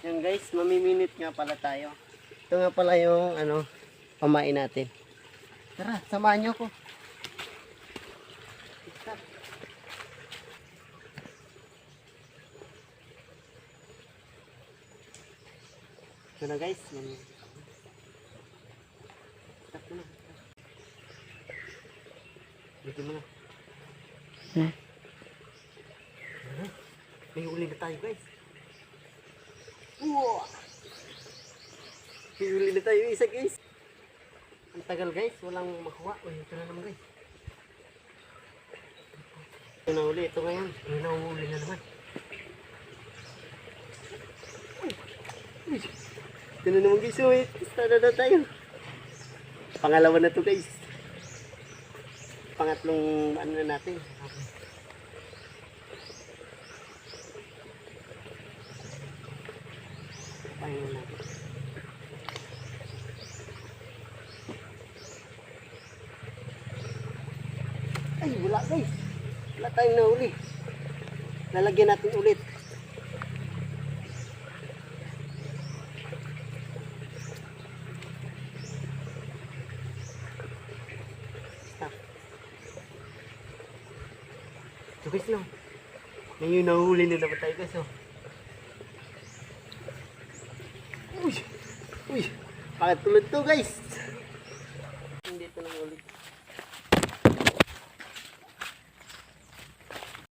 Yan guys, mamiminit nga pala tayo. Ito nga pala yung pamain natin. Tara, samahan niyo ako. Ito na guys. Stop mo na. Dito mo na. May huli na tayo guys. Wow! May huli na tayo isa guys. Ang tagal guys, walang makuha. Uy, ito na naman guys. Ito na huli, ito ngayon. May nahuli na naman. Uy! Ito na naman guys, wait. Start na tayo. Pangalawa na to guys. Pangatlong ano na natin. Okay. Pahinga natin. Ay, wala guys. Wala tayong nahuli. Lalagyan natin ulit. Stop. So guys, no. Ngayon nahuli na naman tayo guys, oh. Uy! Uy! Bakit tulad to guys?